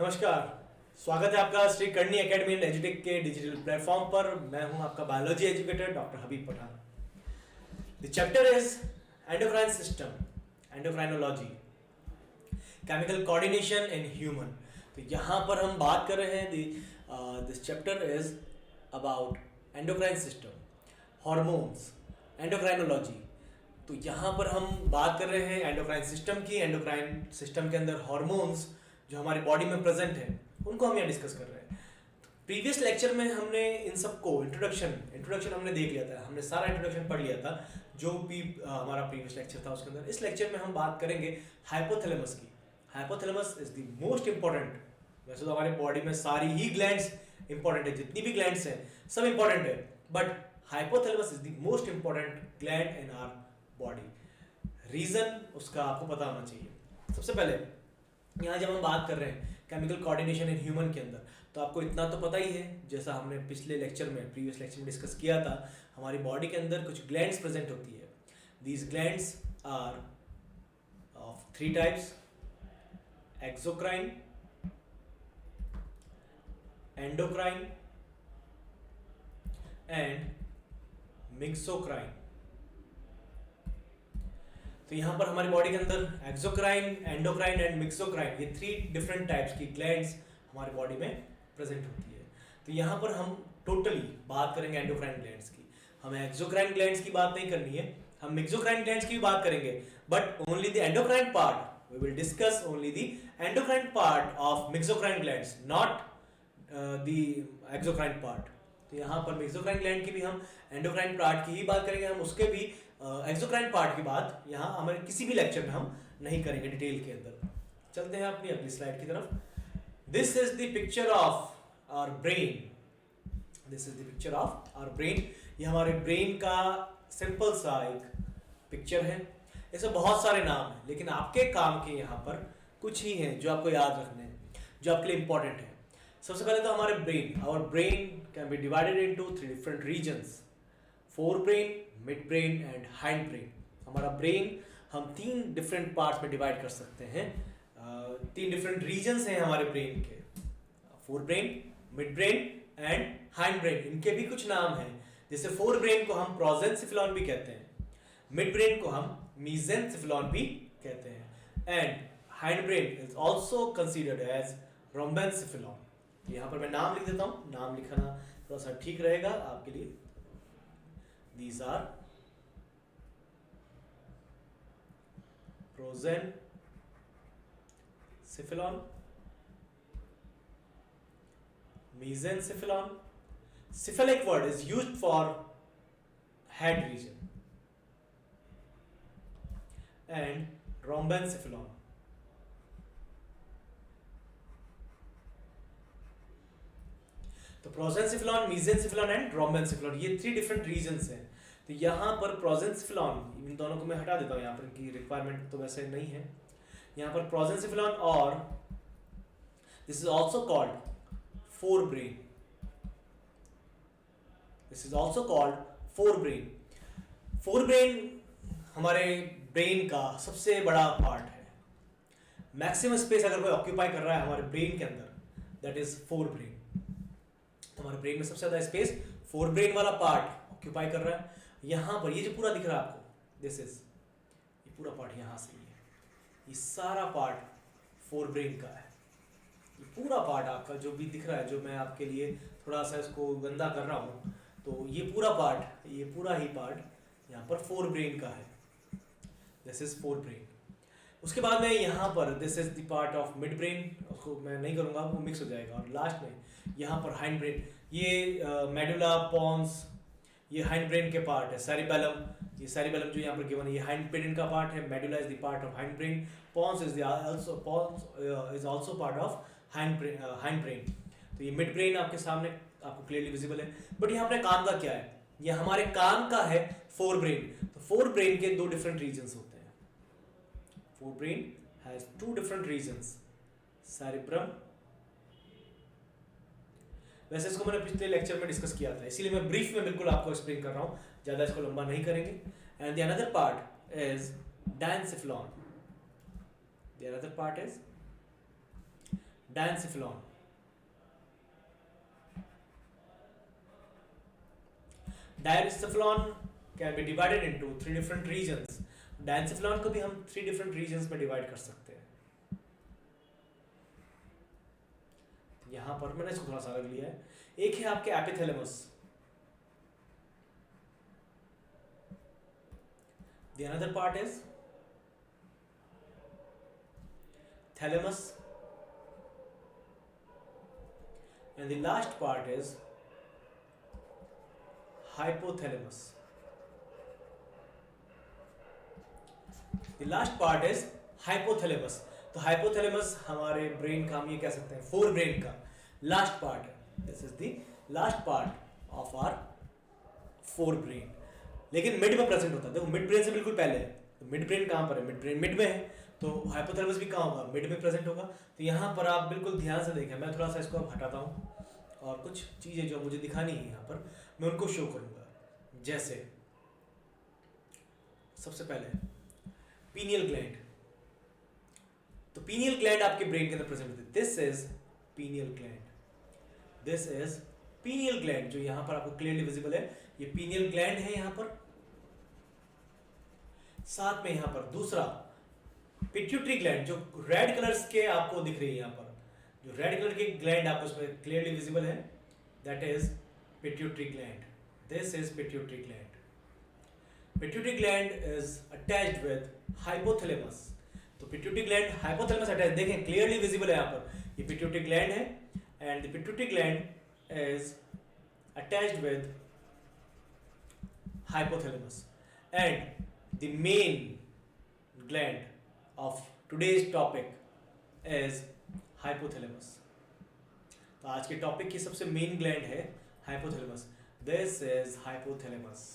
नमस्कार। स्वागत है आपका श्री कर्णी एकेडमी एंड एजुटेक के डिजिटल प्लेटफॉर्म पर। मैं हूं आपका biology educator doctor Habib Pathan. The chapter is endocrine system, endocrinology, chemical coordination in human. तो यहाँ पर हम बात कर रहे हैं this chapter is about endocrine system, hormones, endocrinology. तो यहाँ पर हम बात कर रहे हैं एंडोक्राइन सिस्टम की। एंडोक्राइन सिस्टम के अंदर हार्मोन्स जो हमारी बॉडी में प्रेजेंट है उनको हम यहाँ डिस्कस कर रहे हैं। प्रीवियस लेक्चर में हमने इन सबको इंट्रोडक्शन हमने देख लिया था, हमने सारा इंट्रोडक्शन पढ़ लिया था जो भी हमारा प्रीवियस लेक्चर था उसके अंदर। इस लेक्चर में हम बात करेंगे हाइपोथैलेमस की। Hypothalamus is the most important. वैसे तो हमारी बॉडी में सारी ही ग्लैंड्स इंपॉर्टेंट है, जितनी भी ग्लैंड्स हैं सब इंपॉर्टेंट है, but hypothalamus is the most important gland in our body. Reason उसका आपको पता होना चाहिए। सबसे पहले यहाँ जब हम बात कर रहे हैं केमिकल कोऑर्डिनेशन इन ह्यूमन के अंदर, तो आपको इतना तो पता ही है, जैसा हमने पिछले लेक्चर में प्रीवियस लेक्चर में डिस्कस किया था, हमारी बॉडी के अंदर कुछ ग्लैंड्स प्रेजेंट होती है। These glands are of 3 types: exocrine, endocrine and mixocrine. तो यहाँ पर हमारी बॉडी के अंदर एक्सोक्राइन, एंडोक्राइन एंड मिक्सोक्राइन, ये 3 डिफरेंट टाइप्स की ग्लैंड्स हमारी बॉडी में प्रेजेंट होती है। तो यहाँ पर हम टोटली बात करेंगे एंडोक्राइन ग्लैंड्स की। हमें एक्सोक्राइन ग्लैंड्स की बात नहीं करनी है, हम मिक्सोक्राइन ग्लैंड्स की भी बात करेंगे, but only the endocrine part we will discuss, only the endocrine part of mixocrine glands, not the exocrine part. तो यहाँ पर मिक्सोक्राइन ग्लैंड की भी हम एंडोक्राइन पार्ट की ही बात करेंगे, हम उसके भी एक्सोक्राइन पार्ट की बात यहाँ हमारे किसी भी लेक्चर में हम नहीं करेंगे डिटेल के अंदर। चलते हैं अपनी अगली स्लाइड की तरफ। This is the picture of our brain. This is the picture of our brain. ये हमारे ब्रेन का सिंपल सा एक पिक्चर है। इसमें बहुत सारे नाम हैं, लेकिन आपके काम के यहाँ पर कुछ ही हैं जो आपको याद रखने हैं, जो आपके लिए इंपॉर्टेंट है। सबसे पहले तो हमारे brain, our brain can be divided into 3 different regions: forebrain, midbrain and hind brain. हमारा ब्रेन हम 3 डिफरेंट पार्ट्स में डिवाइड कर सकते हैं। 3 डिफरेंट रीजन्स हैं हमारे ब्रेन के: fore brain, midbrain and hind brain. इनके भी कुछ नाम हैं, जैसे फोर ब्रेन को हम प्रोजेंसिफिलॉन भी कहते हैं, मिड ब्रेन को हम मीजेंसिफिलॉन भी कहते हैं, and hind brain is also considered as rhombencephalon. यहाँ पर मैं नाम लिख देता हूँ, नाम लिखना थोड़ा सा ठीक रहेगा आपके लिए। These are prosencephalon, mesencephalon. Cephalic word is used for head region, and rhombencephalon. तो प्रोजेंसिफिलॉन, मीजेंसिफिलॉन एंड रोम्बेंसिफिलॉन, ये 3 डिफरेंट रीजन्स हैं। तो यहाँ पर प्रोजेंसिफिलॉन, इन दोनों को मैं हटा देता हूँ, यहाँ पर इनकी रिक्वायरमेंट तो वैसे नहीं है। यहाँ पर प्रोजेंसिफिलॉन, और this is also called fore brain. This is also called fore brain. Fore brain हमारे ब्रेन का सबसे बड़ा पार्ट है। मैक्सिमम स्पेस अगर कोई ऑक्यूपाई कर रहा है हमारे ब्रेन के अंदर, दैट इज फोर ब्रेन। हमारे ब्रेन में सबसे ज्यादा स्पेस फोर ब्रेन वाला पार्ट ऑक्यूपाई कर रहा है। यहां पर ये जो पूरा दिख रहा है आपको, दिस इज, ये पूरा पार्ट यहां से, ये सारा पार्ट फोर ब्रेन का है। ये पूरा पार्ट आपका जो भी दिख रहा है, जो मैं आपके लिए थोड़ा सा इसको गंदा कर रहा हूं, तो ये पूरा पार्ट, ये पूरा ही पार्ट यहां पर फोर ब्रेन का है। This is fore brain. उसके बाद में यहाँ पर this is the part of mid brain, उसको मैं नहीं करूँगा, वो मिक्स हो जाएगा। और लास्ट में यहाँ पर हाइंड ब्रेन, ये मेडुला, पॉन्स, ये हाइंड ब्रेन के पार्ट है। सेरिबेलम, ये सेरिबेलम जो यहाँ पर गिवन है, ये हाइंड ब्रेन का पार्ट है। Medulla is the part of hindbrain, pons is also part of hindbrain. तो ये मिड ब्रेन आपके सामने आपको क्लियरली विजिबल है। बट यहाँ पर काम का क्या है, ये हमारे काम का है फोर ब्रेन। तो फोर ब्रेन के 2 डिफरेंट रीजन्स होते हैं। Forebrain has 2 different regions, cerebrum। वैसे इसको मैंने पिछले लेक्चर में डिस्कस किया था, इसीलिए मैं ब्रीफ में बिल्कुल आपको एक्सप्लेन कर रहा हूँ, ज़्यादा इसको लंबा नहीं करेंगे। And the another part is diencephalon. The another part is diencephalon. Diencephalon can be divided into 3 different regions. Diencephalon को भी हम 3 डिफरेंट रीजन्स में डिवाइड कर सकते हैं। यहां पर मैंने इसको थोड़ा सा अलग लिया है। एक है आपके epithalamus, the another part is thalamus, and the last part is hypothalamus. The last part is hypothalamus. तो hypothalamus हमारे ब्रेन का, हम ये कह सकते हैं फोर ब्रेन का लास्ट पार्ट है। This is the last part of our forebrain, लेकिन मिड में प्रेजेंट होता है। देखो मिड ब्रेन से बिल्कुल पहले है, तो मिड ब्रेन कहाँ पर है? मिड ब्रेन मिड में है, तो हाइपोथैलेमस भी कहाँ होगा? मिड में प्रेजेंट होगा। तो यहाँ पर आप बिल्कुल ध्यान से देखें, मैं थोड़ा सा इसको अब हटाता हूँ और कुछ चीज़ें जो मुझे दिखानी है यहाँ पर मैं उनको शो करूँगा। जैसे सबसे पहले पीनियल ग्लैंड, तो पीनियल ग्लैंड आपके ब्रेन के अंदर प्रेजेंट होती है। This is pineal gland, this is pineal gland जो यहाँ पर आपको क्लियरली विजिबल है, ये पीनियल ग्लैंड है यहाँ पर। साथ में यहाँ पर दूसरा पिट्यूटरी ग्लैंड जो रेड कलर्स के आपको दिख रही है, यहाँ पर जो रेड कलर की ग्लैंड आपको उसमें क्लियरली विजिबल है, that is pituitary gland. This is pituitary gland. Pituitary gland is attached with hypothalamus. तो पिट्यूटरी ग्लैंड हाइपोथैलेमस अटैच, देखें क्लियरली विजिबल है यहाँ पर, ये पिट्यूटरी ग्लैंड है and the pituitary gland is attached with hypothalamus, and the main gland of today's topic is hypothalamus. तो आज के टॉपिक की सबसे मेन ग्लैंड है हाइपोथैलेमस। दिस इज हाइपोथैलेमस,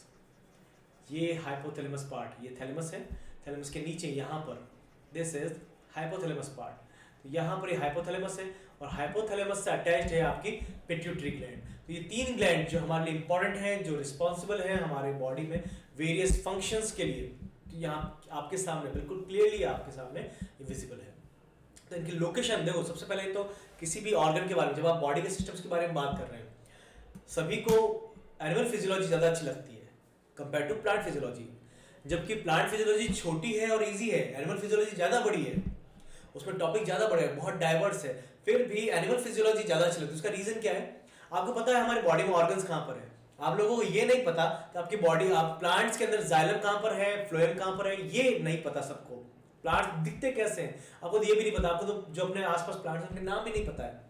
ये हाइपोथैलेमस पार्ट, ये थैलेमस है, थैलेमस के नीचे यहाँ पर दिस इज हाइपोथैलेमस पार्ट। तो यहाँ पर ये हाइपोथैलेमस है और हाइपोथैलेमस से अटैच्ड है आपकी पिट्यूटरी ग्लैंड। तो ये तीन ग्लैंड जो हमारे लिए इंपॉर्टेंट हैं, जो रिस्पॉन्सिबल है हमारे बॉडी में वेरियस फंक्शंस के लिए, तो यहाँ आपके सामने बिल्कुल क्लियरली आपके सामने ये विजिबल है। तो इनकी लोकेशन देखो, सबसे पहले तो किसी भी ऑर्गन के बारे में, जब आप बॉडी के सिस्टम्स के बारे में बात कर रहे हैं, सभी को एनिमल फिजियोलॉजी ज़्यादा अच्छी लगती है कंपेयर टू प्लांट फिजियोलॉजी। जबकि प्लांट फिजियोलॉजी छोटी है और ईजी है, एनिमल फिजियोलॉजी ज़्यादा बड़ी है, उसमें टॉपिक ज़्यादा बड़े हैं, बहुत डाइवर्स है, फिर भी एनिमल फिजियोलॉजी ज़्यादा अच्छी लगती है। उसका रीज़न क्या है? आपको पता है हमारी बॉडी में ऑर्गन्स कहाँ पर है, आप लोगों को ये नहीं पता कि आपकी बॉडी, आप प्लांट्स के अंदर जाइलम कहाँ पर है, फ्लोएम कहाँ पर है, ये नहीं पता सबको। प्लांट दिखते कैसे हैं आपको ये भी नहीं पता, आपको तो जो अपने आसपास प्लांट्स हैं उनके नाम भी नहीं पता है,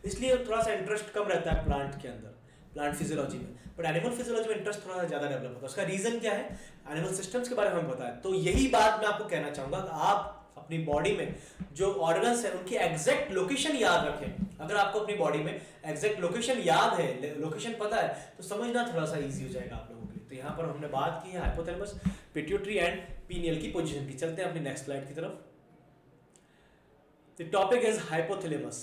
इसलिए थोड़ा सा इंटरेस्ट कम रहता है प्लांट के अंदर, प्लांट फिजियोलॉजी में। बट एनिमल फिजियोलॉजी में इंटरेस्ट थोड़ा सा ज़्यादा डेवलप होता है। उसका रीज़न क्या है? एनिमल सिस्टम्स के बारे में हमें पता है। तो यही बात मैं आपको कहना चाहूँगा कि आप अपनी बॉडी में जो ऑर्गन्स है उनकी एग्जैक्ट लोकेशन याद रखें। अगर आपको अपनी बॉडी में एग्जैक्ट लोकेशन याद है, लोकेशन पता है, तो समझना थोड़ा सा इजी हो जाएगा आप लोगों के लिए। तो यहाँ पर हमने बात की है हाइपोथैलेमस, पिट्यूटरी एंड पीनियल की पोजीशन की। चलते हैं अपनी नेक्स्ट स्लाइड की तरफ। The topic is hypothalamus.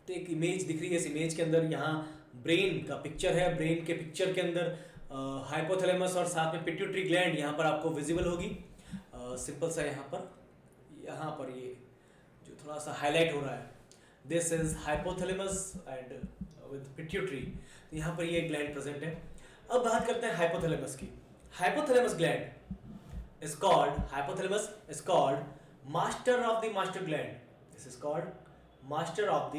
तो एक इमेज दिख रही है, इस इमेज के अंदर यहाँ ब्रेन का पिक्चर है, ब्रेन के पिक्चर के अंदर हाइपोथैलेमस और साथ में पिट्यूटरी ग्लैंड यहाँ पर आपको विजिबल होगी। सिंपल सा यहाँ पर ये जो थोड़ा सा हाईलाइट हो रहा है, this is hypothalamus and with pituitary. तो यहाँ पर ये ग्लैंड प्रेजेंट है। अब बात करते हैं हाइपोथैलेमस की। Hypothalamus gland is called, hypothalamus is called master of the master gland. This is called master of the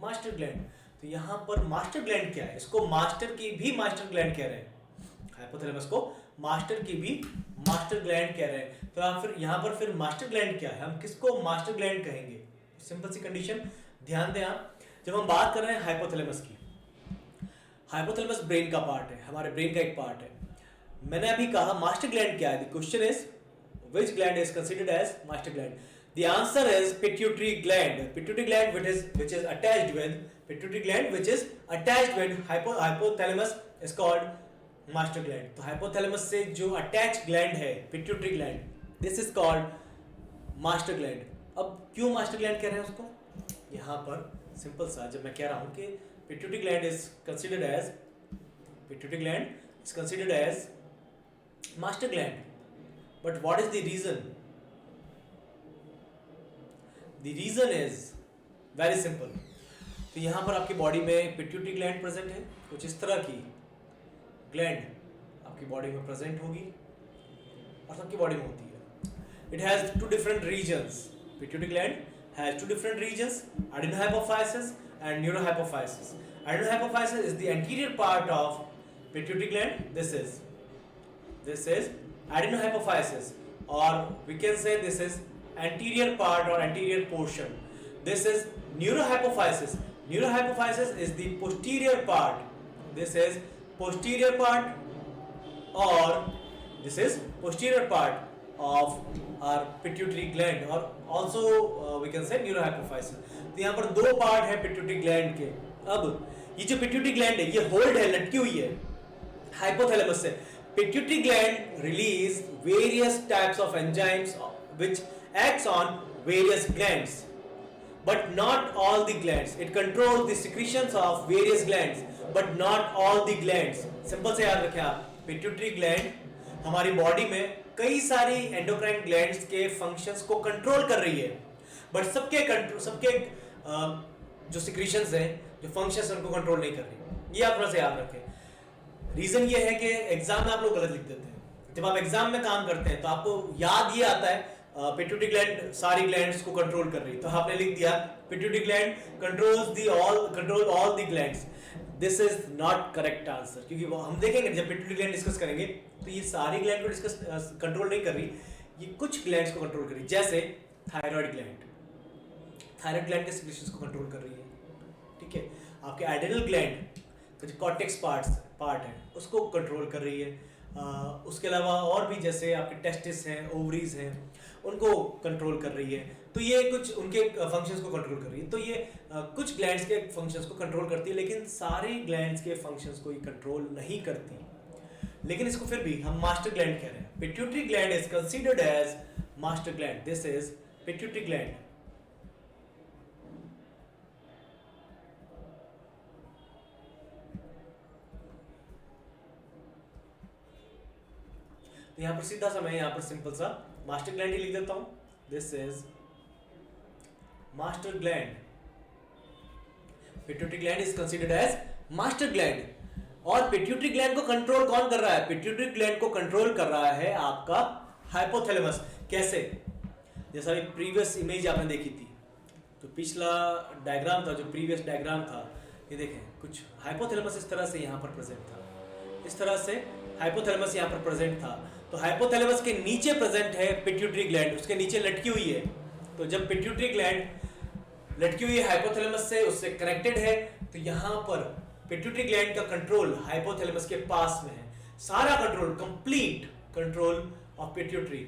master gland. तो यहाँ पर मास्टर ग्लैंड क्या है? इसको मास्टर की भी मास्टर ग्लैंड कह रहे हैं, हाइपोथैलेमस को मास्टर की भी मास्टर ग्लैंड कह रहे हैं। तो आप फिर यहाँ पर फिर मास्टर ग्लैंड क्या है, हम किसको मास्टर ग्लैंड कहेंगे? सिंपल सी कंडीशन, ध्यान दें आप, जब हम बात कर रहे हैं हाइपोथैलेमस की, हाइपोथैलेमस ब्रेन का पार्ट है, हमारे ब्रेन का एक पार्ट है। मैंने अभी कहा मास्टर ग्लैंड क्या है? The question is which gland is considered as master gland? The answer is pituitary gland. Pituitary gland which is attached with, pituitary gland which is attached with hypothalamus is called master gland. तो hypothalamus से जो attached gland है pituitary gland, this is called master gland. अब क्यों master gland कह रहे हैं उसको? यहाँ पर simple सा, जब मैं कह रहा हूँ कि pituitary gland is considered as master gland, but what is the reason? The reason is very simple. तो यहाँ पर आपकी बॉडी में पिट्यूटरी ग्लैंड प्रेजेंट है, कुछ इस तरह की ग्लैंड आपकी बॉडी में प्रेजेंट होगी और सबकी बॉडी में होती है। It has two different regions, pituitary gland has two different regions, adenohypophysis and neurohypophysis. Adenomyohypophysis is the anterior part of pituitary gland. This is adenomyohypophysis, or we can say this is anterior part or anterior portion. This is neurohypophysis. Neurohypophysis is the posterior part. This is posterior part, or this is posterior part of our pituitary gland, or also we can say neurohypophysis. तो यहाँ पर दो part है pituitary gland के। अब ये जो pituitary gland है ये होल्ड है, लटकी हुई है हाइपोथैलेमस से। Pituitary gland release various types of enzymes which acts on various glands, but not all the glands. It controls the secretions of various glands but not all the glands. Simple से याद रखें आप, pituitary gland हमारी body में कई सारी endocrine glands के functions को कंट्रोल कर रही है, बट सबके जो सिक्रीशंस हैं, जो फंक्शंस उनको कंट्रोल नहीं कर रही। ये आप थोड़ा सा याद रखें। रीजन ये है कि एग्जाम में आप लोग गलत लिख देते हैं। जब आप एग्जाम में काम करते हैं तो आपको याद ये आता है पिट्यूटरी ग्लैंड सारी ग्लैंड्स को कंट्रोल कर रही है, तो आपने लिख दिया pituitary gland control all the glands. This is not correct answer, क्योंकि वो हम देखेंगे जब पिट्यूटरी ग्लैंड डिस्कस करेंगे तो ये सारी ग्लैंड को डिस्कस कंट्रोल नहीं कर रही, ये कुछ ग्लैंड्स को कंट्रोल कर रही है। जैसे थायराइड ग्लैंड के सिक्रीशंस को कंट्रोल कर रही है, ठीक है। आपके एड्रेनल ग्लैंड का जो कॉर्टेक्स पार्ट है उसको कंट्रोल कर रही है। उसके अलावा और भी जैसे आपके टेस्टिस हैं, ओवरीज हैं, उनको कंट्रोल कर रही है। तो ये कुछ उनके फंक्शंस को कंट्रोल कर रही है। तो ये कुछ ग्लैंड्स के फंक्शंस को कंट्रोल करती है, लेकिन सारे ग्लैंड्स के फंक्शंस को ये कंट्रोल नहीं करती। लेकिन इसको फिर भी हम मास्टर ग्लैंड कह रहे हैं। Pituitary gland is considered as master gland. This is pituitary gland. यहाँ पर सीधा सा मैं यहाँ पर सिंपल सा मास्टर ग्लैंड ही लिख देता हूं। This is master gland. Pituitary gland is considered as master gland. और पिट्यूटरी ग्लैंड को कंट्रोल कौन कर रहा है? पिट्यूटरी ग्लैंड को कंट्रोल कर रहा है आपका हाइपोथैलेमस। कैसे? जैसा अभी प्रीवियस इमेज आपने देखी थी, तो पिछला डायग्राम था, जो प्रीवियस डायग्राम था, ये देखें कुछ हाइपोथैलेमस इस तरह से यहाँ पर प्रेजेंट था, इस तरह से हाइपोथैलेमस यहाँ पर प्रेजेंट था। तो हाइपोथैलेमस के नीचे प्रेजेंट है पिट्यूटरी ग्लैंड, उसके नीचे लटकी हुई है। तो जब पिट्यूटरी ग्लैंड लटकी हुई है हाइपोथैलेमस से, उससे कनेक्टेड है, तो यहाँ पर पिट्यूटरी ग्लैंड का कंट्रोल हाइपोथैलेमस के पास में है। सारा control, complete control of pituitary,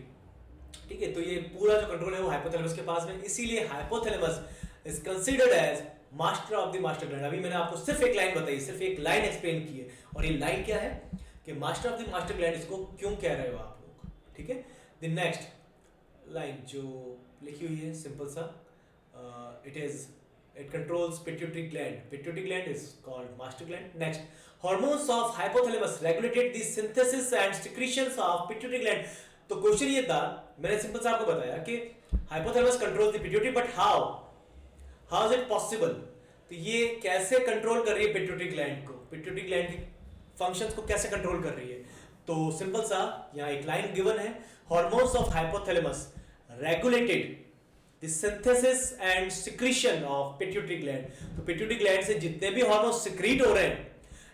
ठीक है। तो ये पूरा जो कंट्रोल है वो हाइपोथैलेमस के पास में, इसीलिए hypothalamus is considered as master of the master gland. अभी मैंने आपको सिर्फ एक लाइन बताई, सिर्फ एक लाइन एक्सप्लेन की है, और ये लाइन क्या है कि master of the master gland इसको क्यों कह रहे हो आप लोग, ठीक है। द नेक्स्ट लाइन जो लिखी हुई है सिंपल सा, it controls pituitary gland. Pituitary gland is called master gland. Next, hormones of hypothalamus regulated the synthesis and secretions of pituitary gland. तो क्वेश्चन ये था, मैंने सिंपल सा आपको बताया कि hypothalamus controls the pituitary, but how is it possible? तो ये कैसे कंट्रोल कर रही है पिट्यूटरी ग्लैंड को, पिट्यूटरी ग्लैंड की फंक्शंस को कैसे कंट्रोल कर रही है? तो सिंपल सा यहाँ एक लाइन गिवन है, hormones of hypothalamus regulated the synthesis and secretion of pituitary gland. तो पिट्यूटरी ग्लैंड से जितने भी हार्मोन सिक्रीट हो रहे हैं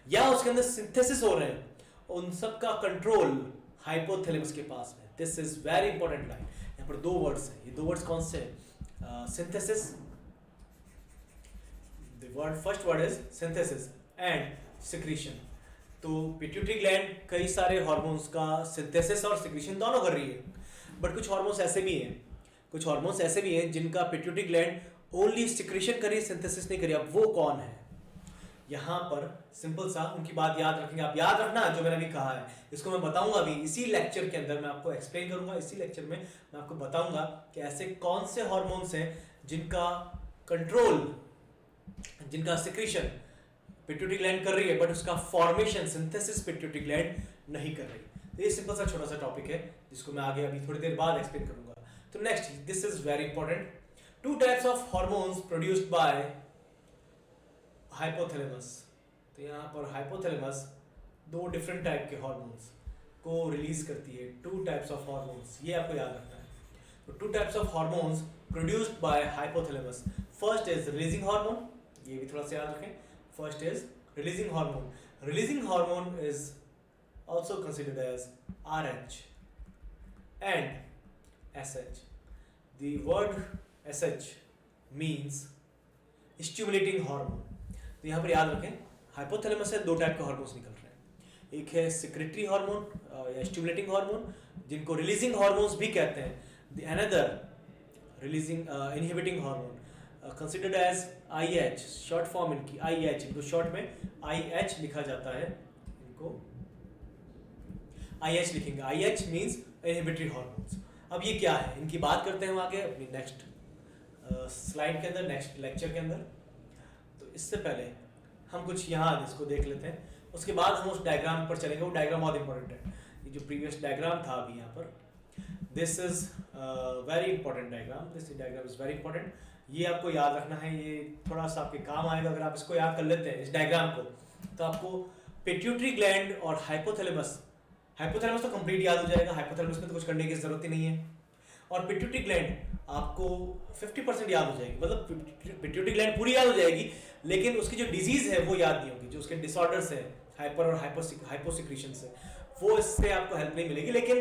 या उसके अंदर सिंथेसिस हो रहे हैं, उन सब का कंट्रोल हाइपोथैलेमस के पास में। This is very important line. यहाँ पर दो वर्ड्स हैं, ये दो वर्ड्स कौन से हैं? Synthesis, the word first word is synthesis and secretion. तो पिट्यूटरी ग्लैंड कई सारे हार्मोन्स का सिंथेसिस और सिक्रीशन दोनों कर रही है, बट कुछ हार्मोन्स ऐसे भी हैं जिनका पिट्यूटरी ग्लैंड ओनली सिक्रीशन करी, सिंथेसिस नहीं करी। अब वो कौन है? यहाँ पर सिंपल सा उनकी बात याद रखेंगे आप। याद रखना जो मैंने अभी कहा है, इसको मैं बताऊंगा अभी इसी लेक्चर के अंदर, मैं आपको एक्सप्लेन करूंगा इसी लेक्चर में। मैं आपको बताऊंगा कि ऐसे कौन से हार्मोन्स हैं जिनका कंट्रोल, जिनका सिक्रीशन पिट्यूटरी ग्लैंड कर रही है, बट उसका फॉर्मेशन, सिंथेसिस पिट्यूटरी ग्लैंड नहीं कर रही। तो ये सिंपल सा छोटा सा टॉपिक है जिसको मैं आगे अभी थोड़ी देर बाद एक्सप्लेन करूंगा। तो next, this is very important. Two types of hormones produced by hypothalamus. तो यहाँ पर हाइपोथैलेमस दो डिफरेंट टाइप के हॉर्मोन्स को रिलीज करती है। टू टाइप्स ऑफ हॉर्मोन्स, ये आपको याद रखना है। तो two types of hormones produced by hypothalamus. First is releasing hormone, ये भी थोड़ा सा याद रखें। First is releasing hormone. Releasing hormone is also considered as RH and SH. The word SH means stimulating hormone. तो यहाँ पर याद रखें, हाइपोथैलेमस से दो टाइप के हार्मोन्स निकल रहे हैं। एक है सिक्रेटरी हार्मोन या स्टिमुलेटिंग हार्मोन, जिनको रिलीजिंग हार्मोन्स भी कहते हैं। The another releasing inhibiting hormone considered as IH, short form इनकी IH, इनको शॉर्ट में IH लिखा जाता है। इनको IH लिखेंगे। IH means inhibitory hormones. अब ये क्या है, इनकी बात करते हैं हम आगे अपनी नेक्स्ट स्लाइड के अंदर, नेक्स्ट लेक्चर के अंदर। तो इससे पहले हम कुछ यहाँ इसको देख लेते हैं, उसके बाद हम उस डायग्राम पर चलेंगे। वो डायग्राम बहुत इंपॉर्टेंट है। ये जो प्रीवियस डायग्राम था अभी यहाँ पर, this is very important diagram. This diagram is very important. ये आपको याद रखना है, ये थोड़ा सा आपके काम आएगा अगर आप इसको याद कर लेते हैं, इस डायग्राम को। तो आपको पिट्यूटरी ग्लैंड और हाइपोथैलेमस, हाइपोथैलेमस तो कंप्लीट याद हो जाएगा, हाइपोथैलेमस में तो कुछ करने की जरूरत ही नहीं है। और पिट्यूटरी ग्लैंड आपको 50% याद हो जाएगी, मतलब पिट्यूटरी ग्लैंड पूरी याद हो जाएगी, लेकिन उसकी जो डिजीज है वो याद नहीं होगी। जो उसके डिसऑर्डर्स है हाइपर और हाइपोसिक्रीशन से, वो इससे आपको हेल्प नहीं मिलेगी। लेकिन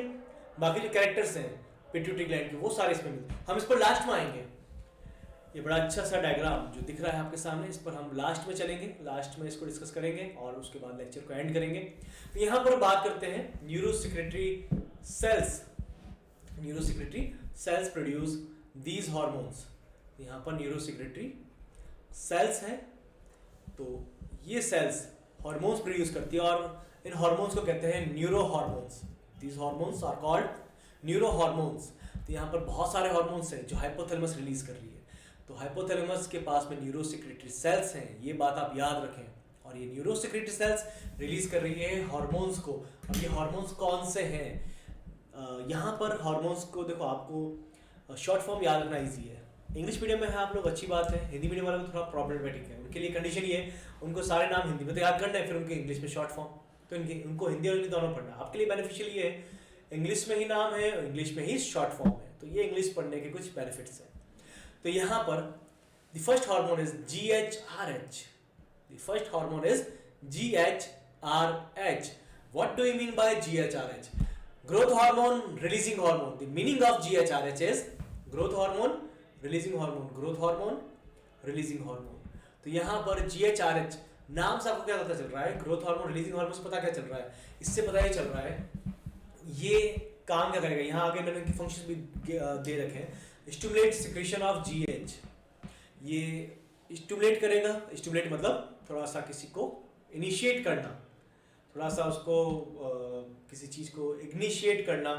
बाकी जो कैरेक्टर्स हैं पिट्यूटरी ग्लैंड के, वो सारे इसमें मिलते हैं। हम इस पर लास्ट में आएंगे। ये बड़ा अच्छा सा डायग्राम जो दिख रहा है आपके सामने, इस पर हम लास्ट में चलेंगे, लास्ट में इसको डिस्कस करेंगे और उसके बाद लेक्चर को एंड करेंगे। तो यहाँ पर बात करते हैं neurosecretory cells. Neurosecretory cells produce these hormones. यहाँ पर न्यूरोसेक्रेटरी सेल्स हैं, तो ये सेल्स हार्मोन्स प्रोड्यूस करती है और इन हार्मोन्स को कहते हैं neurohormones. These hormones are called neurohormones. तो यहाँ पर बहुत सारे हार्मोन्स हैं जो हाइपोथैलेमस रिलीज कर रही है। तो हाइपोथैलेमस के पास में न्यूरोसेक्रेटरी सेल्स हैं, ये बात आप याद रखें। और ये न्यूरोसेक्रेटरी सेल्स रिलीज कर रही है हार्मोन्स को। अब ये हार्मोन्स कौन से हैं? यहाँ पर हार्मोन्स को देखो, आपको शॉर्ट फॉर्म याद रखना इजी है। इंग्लिश मीडियम में है आप लोग, अच्छी बात है। हिंदी मीडियम वालों को थोड़ा प्रॉब्लमेटिक है, उनके लिए कंडीशन ये है, उनको सारे नाम हिंदी में तो याद करना है, फिर उनके इंग्लिश में शॉर्ट फॉर्म। तो उनको हिंदी और इंग्लिश दोनों पढ़ना। आपके लिए बेनिफिशियल ये है, इंग्लिश में ही नाम है और इंग्लिश में ही शॉर्ट फॉर्म है। तो ये इंग्लिश पढ़ने के कुछ बेनिफिट्स हैं। तो यहाँ पर the first hormone is GHRH. The first hormone is GHRH. What do you mean by GHRH? Growth hormone, releasing hormone. The meaning of GHRH is growth hormone, releasing hormone, growth hormone, releasing hormone. तो यहाँ पर GHRH नाम से आपको क्या पता चल रहा है? ग्रोथ हार्मोन, रिलीजिंग हार्मोन से पता क्या चल रहा है? इससे पता ये चल रहा है ये काम क्या करेगा। यहाँ आगे मैंने इनके फंक्शन भी दे रखे हैं। स्टिमुलेट सिक्रेशन ऑफ GH, ये स्टिमुलेट करेगा। स्टिमुलेट मतलब थोड़ा सा किसी को इनिशिएट करना, थोड़ा सा उसको किसी चीज़ को इग्निशिएट करना,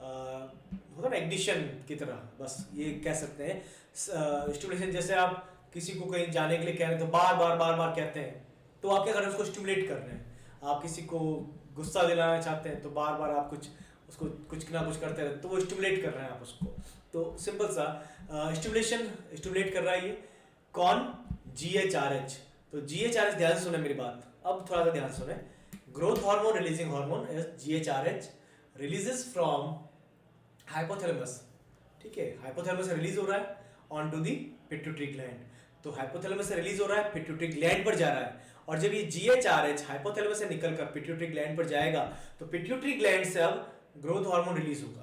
होता ना इग्निशन की तरह, बस ये कह सकते हैं। स्टिमुलेशन जैसे आप किसी को कहीं जाने के लिए कह रहे हैं तो बार बार कहते हैं, तो आप क्या कर रहे हैं? उसको स्टिमुलेट कर रहे हैं। आप किसी को गुस्सा दिलाना चाहते हैं तो बार आप उसको कुछ ना कुछ करते रहते, तो वो स्टिमुलेट कर रहे हैं आप उसको। तो सिंपल सा स्टिमुलेट कर रहा है ये कौन? GHRH। तो GHRH, ध्यान से सुने मेरी बात, अब थोड़ा सा ध्यान सुने। Growth hormone, releasing hormone is GHRH, releases from hypothalamus. ठीक है, हाइपोथैलेमस से रिलीज हो रहा है on to the pituitary gland. तो हाइपोथैलेमस से रिलीज हो रहा है, पिट्यूटरी ग्लैंड पर जा रहा है। और जब ये GHRH हाइपोथैलेमस से निकलकर पिट्यूटरी ग्लैंड पर जाएगा, तो पिट्यूटरी ग्लैंड से अब ग्रोथ हार्मोन रिलीज होगा।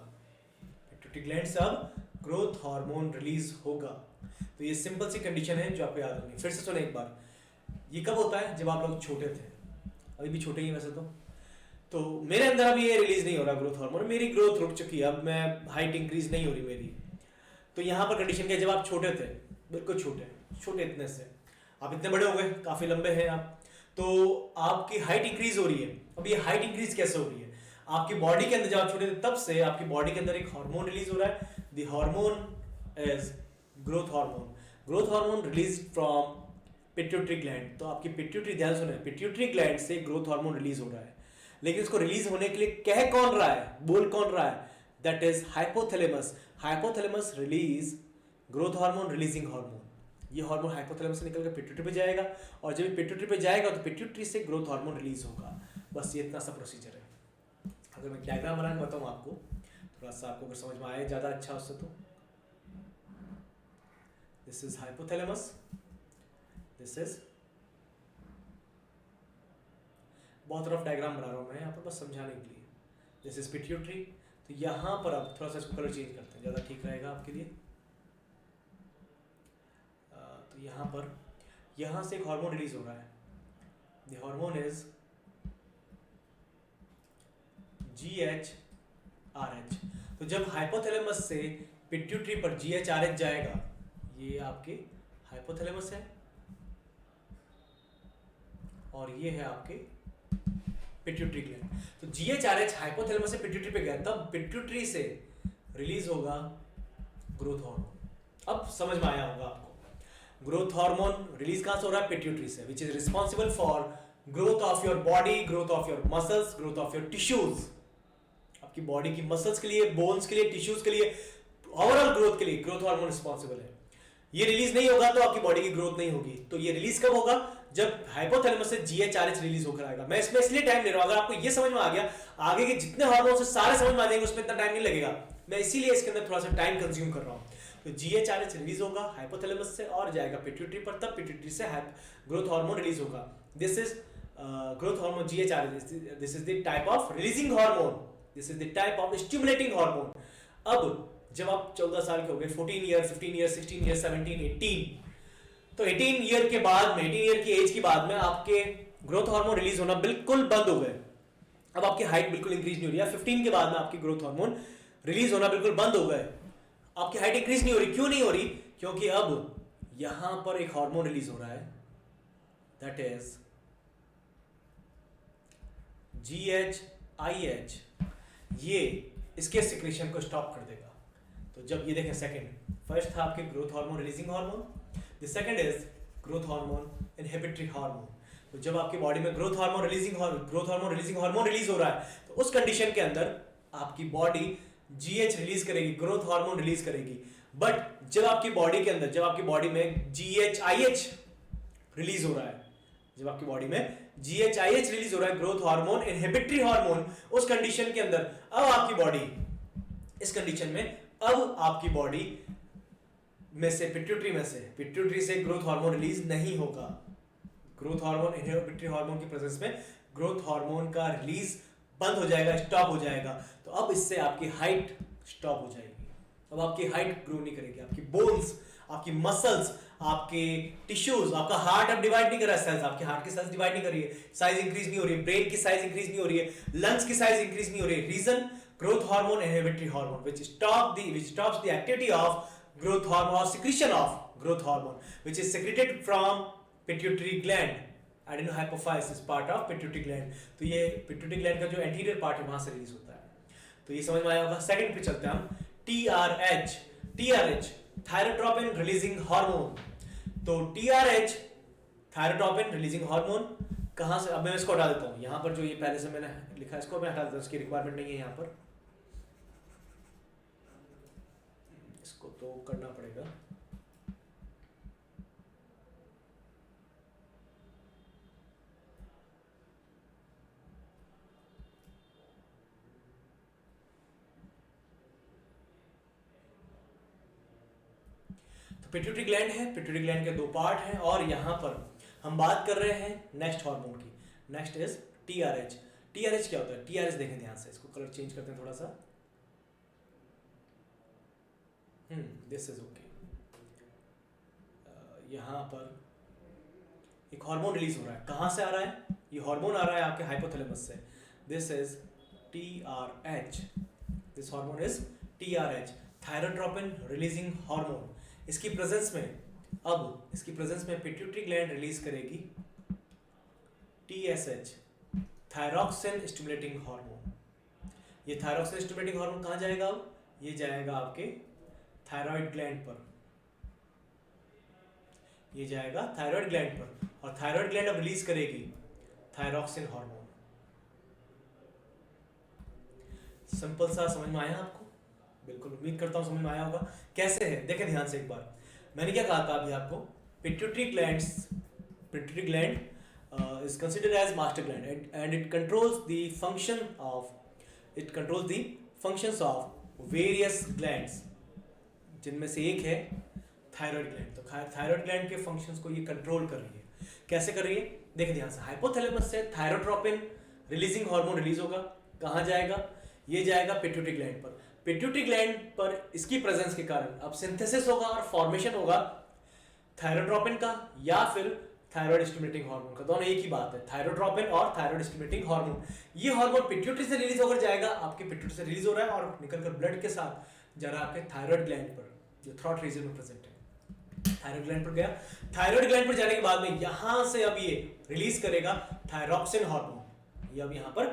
पिट्यूटरी ग्लैंड से अब ग्रोथ हार्मोन रिलीज होगा। तो ये सिंपल सी कंडीशन है जो आपको याद रखनी है। फिर से सुने एक बार, ये कब होता है? जब आप लोग छोटे थे, अभी भी छोटे ही वैसे तो मेरे अंदर अभी ये रिलीज नहीं हो रहा ग्रोथ हार्मोन, मेरी ग्रोथ रुक चुकी है, अब मैं हाइट इंक्रीज नहीं हो रही मेरी। तो यहाँ पर कंडीशन क्या है? जब आप छोटे थे, बिल्कुल छोटे इतने से, आप इतने बड़े हो गए, काफी लंबे हैं आप, तो आपकी हाइट इंक्रीज हो रही है। अब ये हाइट इंक्रीज कैसे हो रही है? आपकी बॉडी के अंदर, जब आप छोटे थे तब से आपकी बॉडी के अंदर एक हार्मोन रिलीज हो रहा है। The hormone is growth hormone. Growth hormone release from pituitary gland. तो आपकी पिट्यूटरी, ध्यान सुने, पिट्यूटरी ग्लैंड से ग्रोथ हार्मोन रिलीज हो रहा है, लेकिन इसको रिलीज होने के लिए कह कौन रहा है, बोल कौन रहा है? That is hypothalamus. Hypothalamus release growth hormone, releasing hormone. ये हार्मोन हाइपोथैलेमस से निकल कर पिट्यूटरी पे जाएगा, और जब ये पिट्यूटरी पे जाएगा तो पिट्यूटरी से ग्रोथ हार्मोन रिलीज होगा। बस ये इतना सा प्रोसीजर है। अगर मैं डायग्राम बना के बताऊँ आपको, थोड़ा सा आपको अगर समझ में आए ज़्यादा अच्छा उससे, तो this is hypothalamus, this is, बहुत रफ डायग्राम बना रहा हूँ मैं यहाँ पर बस समझाने के लिए। This is pituitary. तो यहाँ पर अब थोड़ा सा इसको कलर चेंज करते हैं, ज़्यादा ठीक रहेगा आपके लिए। तो यहाँ पर, यहाँ से एक हार्मोन रिलीज हो रहा है, द हार्मोन इज GHRH। तो जब हाइपोथैलेमस से पिट्यूटरी पर GHRH जाएगा, ये आपके हाइपोथैलेमस है और ये है आपके पिट्यूटरी ग्लैंड। तो GHRH हाइपोथैलेमस से पिट्यूटरी पे गया, तब पिट्यूटरी से रिलीज होगा ग्रोथ हार्मोन। अब समझ में आया होगा आपको। ग्रोथ हार्मोन रिलीज कहां से हो रहा है? पिट्यूटरी से, which is responsible for growth of your body, growth of your muscles, growth of your tissues. आपकी बॉडी की मसल्स के लिए, बोन्स के लिए, टिश्यूज के लिए, ओवरऑल ग्रोथ के लिए ग्रोथ हार्मोन रिस्पॉन्सिबल है। ये रिलीज नहीं होगा तो आपकी बॉडी की ग्रोथ नहीं होगी। तो ये रिलीज कब होगा? जब हाइपोथैलेमस से GHRH रिलीज होकर आएगा। मैं इसमें इसलिए टाइम ले रहा हूं, अगर आपको ये समझ में आ गया, आगे के जितने हार्मोन से सारे समझ में आ जाएंगे, उसमें इतना टाइम नहीं लगेगा। मैं इसीलिए इसके अंदर थोड़ा सा टाइम कंज्यूम कर रहा हूं। तो GHRH रिलीज होगा हाइपोथैलेमस से और जाएगा पिट्यूटरी पर, तब पिट्यूटरी से ग्रोथ हार्मोन रिलीज होगा। This is growth hormone GHRH, this is the type of releasing hormone, this is the type of stimulating hormone. अब जब आप 14 साल के हो गए, 14 ईयर, 15 ईयर, 16 ईयर, 17, 18, तो 18 ईयर के बाद में, 18 ईयर की एज के बाद में आपके ग्रोथ हार्मोन रिलीज होना बिल्कुल बंद हो गए। अब आपकी हाइट बिल्कुल इंक्रीज नहीं हो रही है। 15 के बाद में आपकी ग्रोथ हार्मोन रिलीज होना बिल्कुल बंद हो गए। आपकी हाइट इंक्रीज नहीं हो रही। क्यों नहीं हो रही? क्योंकि अब यहां पर एक हार्मोन रिलीज हो रहा है, दैट इज GHIH। ये इसके सिक्रेशन को स्टॉप कर देगा। तो जब ये देखें, सेकंड, फर्स्ट था आपके growth hormone releasing hormone, the second is growth hormone inhibitory hormone. तो जब आपकी बॉडी में growth hormone releasing hormone release हो रहा है, तो उस कंडीशन के अंदर आपकी बॉडी GH रिलीज करेगी, ग्रोथ हार्मोन रिलीज करेगी। बट जब आपकी बॉडी के अंदर, जब आपकी बॉडी में GHIH रिलीज हो रहा है, जब आपकी बॉडी में GHIH रिलीज हो रहा है, ग्रोथ हार्मोन इनहिबिटरी हार्मोन, उस कंडीशन के अंदर अब आपकी बॉडी, इस कंडीशन में अब आपकी बॉडी में से, पिट्यूटरी से ग्रोथ हार्मोन रिलीज नहीं होगा। ग्रोथ हार्मोन इनहिबिटरी हार्मोन की प्रेजेंस में ग्रोथ हार्मोन का रिलीज बंद हो जाएगा, स्टॉप हो जाएगा। तो अब इससे आपकी हाइट स्टॉप हो जाएगी। अब आपकी हाइट ग्रो नहीं करेगी। आपकी बोन्स, आपकी मसल्स, आपके टिश्यूज, आपका हार्ट अब डिवाइड नहीं कर रहा है, सेल्स, आपके हार्ट की सेल्स डिवाइड नहीं कर रही है, साइज इंक्रीज नहीं हो रही है, ब्रेन की साइज इंक्रीज नहीं हो रही है, लंग्स की साइज इंक्रीज नहीं हो रही है। Reason? growth hormone inhibitory hormone, which stops the activity of growth hormone or secretion of growth hormone, which is secreted from pituitary gland. Adenohypophysis part of pituitary gland. तो ये pituitary gland का जो anterior part है, वहां से release होता है। तो ये समझ में आया होगा। सेकंड पे चलते हैं हम, TRH, थायरोट्रोपिन रिलीजिंग हार्मोन। तो TRH, थायरोट्रोपिन रिलीजिंग हार्मोन, कहां से? अब मैं इसको हटा देता हूं। यहां पर जो ये पहले से मैंने लिखा है, इसको मैं हटा देता हूं, इसकी रिक्वायरमेंट नहीं है यहां पर, इसको तो करना पड़ेगा। तो पिट्यूटरी ग्लैंड है, पिट्यूटरी ग्लैंड के दो पार्ट हैं, और यहां पर हम बात कर रहे हैं नेक्स्ट हार्मोन की। Next is TRH। TRH क्या होता है? TRH देखें ध्यान से, इसको कलर चेंज करते हैं थोड़ा सा। This is okay. यहां पर एक हार्मोन रिलीज हो रहा है। कहां से आ रहा है? ये हार्मोन आ रहा है आपके हाइपोथैलेमस से। This is TRH। This hormone is TRH, thyrotropin releasing hormone. इसकी प्रेजेंस में, अब इसकी प्रेजेंस में पिट्यूटरी ग्लैंड रिलीज करेगी TSH, थायरॉक्सिन स्टिमुलेटिंग हार्मोन। ये थायरॉक्सिन स्टिमुलेटिंग हार्मोन कहां जाएगा? अब ये जाएगा आपके थायराइड ग्लैंड पर, ये जाएगा थायराइड ग्लैंड पर, और थायराइड ग्लैंड अब रिलीज करेगी थायरॉक्सिन हार्मोन। सिंपल सा समझ में आया आपको? बिल्कुल, उम्मीद करता हूँ समझ में आया होगा। कैसे है देखें ध्यान से एक बार। मैंने क्या कहा था अभी आपको, pituitary glands, pituitary gland is considered as master gland and it controls the function of, it controls the functions of various glands, जिनमें से एक है थायराइड ग्लैंड। तो थायराइड ग्लैंड के फंक्शंस को ये कंट्रोल कर रही है। कैसे कर रही है देखिए ध्यान से। हाइपोथैलेमस से थायरोट्रोपिन रिलीजिंग हार्मोन रिलीज होगा, कहाँ जाएगा, ये जाएगा पिट्यूटरी ग्लैंड पर। पिट्यूटरी ग्लैंड पर इसकी प्रेजेंस के कारण अब सिंथेसिस होगा और फॉर्मेशन होगा थायरोट्रोपिन का या फिर थायराइड स्टिमुलेटिंग हार्मोन का। दोनों एक ही बात है, थायरोट्रोपिन और थायराइड स्टिमुलेटिंग हार्मोन। ये हार्मोन पिट्यूटरी से रिलीज होकर जाएगा, आपके पिट्यूटरी से रिलीज हो रहा है और निकलकर ब्लड के साथ जा रहा है आपके थायराइड ग्लैंड पर, जो थ्रॉट रीजन में प्रेजेंट है। थायराइड ग्लैंड पर गया, थायराइड ग्लैंड पर जाने के बाद में यहां से अब ये रिलीज करेगा थायरॉक्सिन हार्मोन। ये अब यहां पर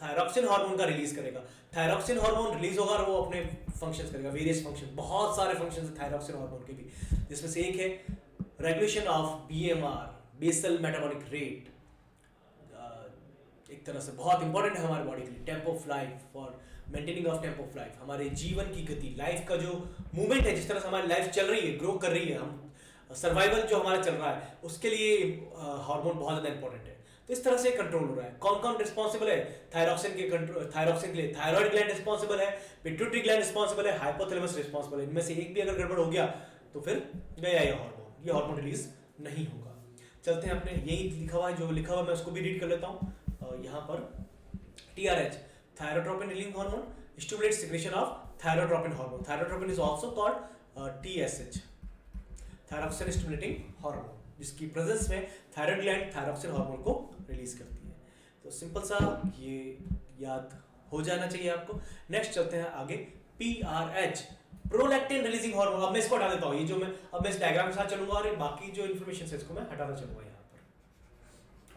थायरॉक्सिन हार्मोन का रिलीज करेगा। थायरॉक्सिन हार्मोन रिलीज होगा और वो अपने फंक्शंस करेगा, वेरियस फंक्शन, बहुत सारे फंक्शंस है थायरॉक्सिन हार्मोन के भी, जिसमें से एक है regulation of BMR, basal metabolic rate. एक तरह से बहुत इंपॉर्टेंट है हमारे बॉडी के लिए। Tempo of life, for maintaining of tempo of life, हमारे जीवन की गति, लाइफ का जो मूवमेंट है, जिस तरह से हमारी लाइफ चल रही है, ग्रो कर रही है, हम सर्वाइवल जो हमारा चल रहा है, उसके लिए हार्मोन बहुत ज़्यादा इंपॉर्टेंट है। तो इस तरह से कंट्रोल हो रहा है। कौन कौन रिस्पॉन्सिबल है थायरॉक्सिन के कंट्रोल, थायरॉक्सिन के लिए थायराइड ग्लैंड रिस्पॉन्सिबल है, पिट्यूटरी ग्लैंड रिस्पॉन्सिबल है, हाइपोथैलेमस रिस्पॉन्सिबल है। इनमें से एक भी अगर गड़बड़ हो गया तो फिर गया ये हार्मोन रिलीज नहीं होगा। चलते हैं अपने, यही लिखा हुआ है, जो लिखा हुआ मैं उसको भी रीड कर लेता हूँ। यहाँ पर TRH, thyrotropin releasing hormone, stimulates secretion of thyrotropin hormone. Thyrotropin is also called TSH, thyroxine stimulating hormone, जिसकी प्रेजेंस में थायराइड ग्लैंड थायरोक्सिन हार्मोन को रिलीज करती है। तो सिंपल सा ये याद हो जाना चाहिए आपको। नेक्स्ट चलते हैं आगे, PRH, प्रोलैक्टिन रिलीजिंग हार्मोन। अब मैं इसको हटा देता हूँ, ये जो मैं अब मैं इस डायग्राम के साथ चलूंगा और बाकी जो इन्फॉर्मेशन है इसको मैं हटाना चलूंगा यहाँ पर,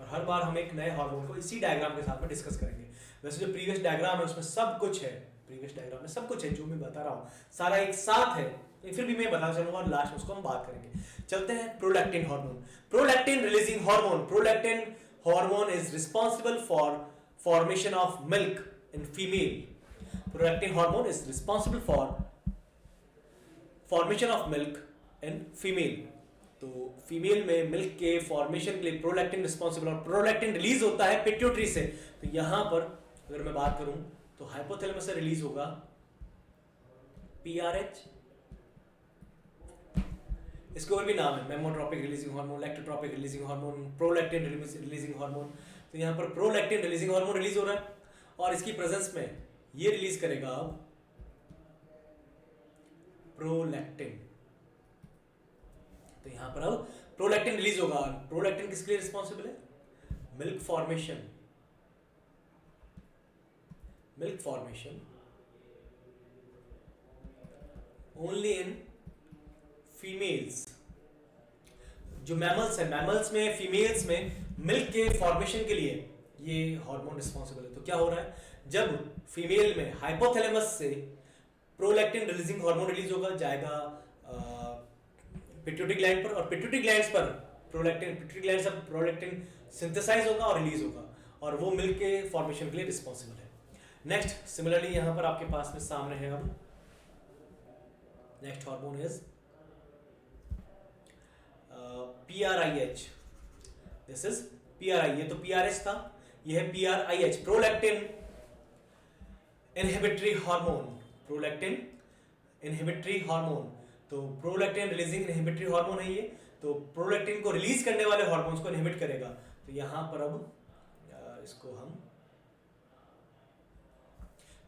और हर बार हम एक नए हार्मोन को इसी डायग्राम के साथ में डिस्कस करेंगे। वैसे जो प्रीवियस डायग्राम है उसमें सब कुछ है, प्रीवियस डायग्राम में सब कुछ है, जो मैं बता रहा हूँ सारा एक साथ है, फिर भी मैं बता चलूंगा और लास्ट में उसको हम बात करेंगे। चलते हैं prolactin hormone. Prolactin releasing hormone, prolactin hormone is responsible for formation of milk in female. Prolactin hormone is responsible for formation of milk in female. तो फीमेल में मिल्क के फॉर्मेशन के लिए प्रोलैक्टिन रिस्पांसिबल, और प्रोलैक्टिन रिलीज होता है pituitary से। तो यहां पर अगर मैं बात करूं तो हाइपोथैलेमस से रिलीज होगा PRH, इसके और भी नाम है, mammotropic releasing hormone, lactotropic releasing hormone, prolactin releasing hormone. तो यहाँ पर प्रोलैक्टिन रिलीजिंग हार्मोन रिलीज हो रहा है और इसकी प्रेजेंस में ये रिलीज करेगा अब प्रोलैक्टिन। तो यहाँ पर अब प्रोलैक्टिन रिलीज होगा। प्रोलैक्टिन किसके लिए रिस्पॉन्सिबल है? Milk formation, milk formation only in females. जो मैमल्स है, मैमल्स में फीमेल्स में मिल्क के फॉर्मेशन के लिए ये हार्मोन रिस्पॉन्सिबल है। तो क्या हो रहा है, जब फीमेल में हाइपोथैलेमस से प्रोलैक्टिन रिलीजिंग हार्मोन रिलीज होगा, जाएगा पिट्यूटरी ग्लैंड पर, और पिट्यूटरी ग्लैंड्स पर प्रोलैक्टिन, पिट्यूटरी ग्लैंड से प्रोलैक्टिन सिंथेसाइज होगा और रिलीज होगा, और वो मिल्क के फॉर्मेशन के लिए रिस्पॉन्सिबल है। नेक्स्ट सिमिलरली यहाँ पर आपके पास में सामने है, अब next hormone is PRIH। This is PRI, ये तो PRH था, ये है PRIH, prolactin inhibitory hormone, prolactin inhibitory hormone. तो प्रोलैक्टिन रिलीजिंग इनहिबिटरी हार्मोन है ये। तो प्रोलैक्टिन को रिलीज करने वाले हार्मोन्स को इनहिबिट करेगा। तो यहां पर अब इसको हम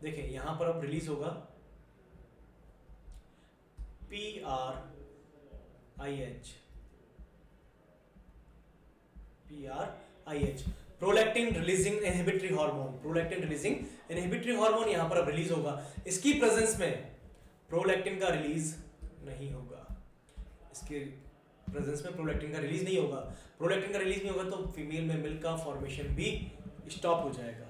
देखें, यहां पर अब रिलीज होगा PRIH, prolactin releasing inhibitory hormone, prolactin releasing inhibitory hormone यहां पर अब रिलीज होगा। इसकी प्रेजेंस में प्रोलैक्टिन का रिलीज नहीं होगा, इसके प्रेजेंस में प्रोलैक्टिन का रिलीज नहीं होगा। प्रोलैक्टिन का रिलीज नहीं होगा तो फीमेल में मिल्क का फॉर्मेशन भी स्टॉप हो जाएगा।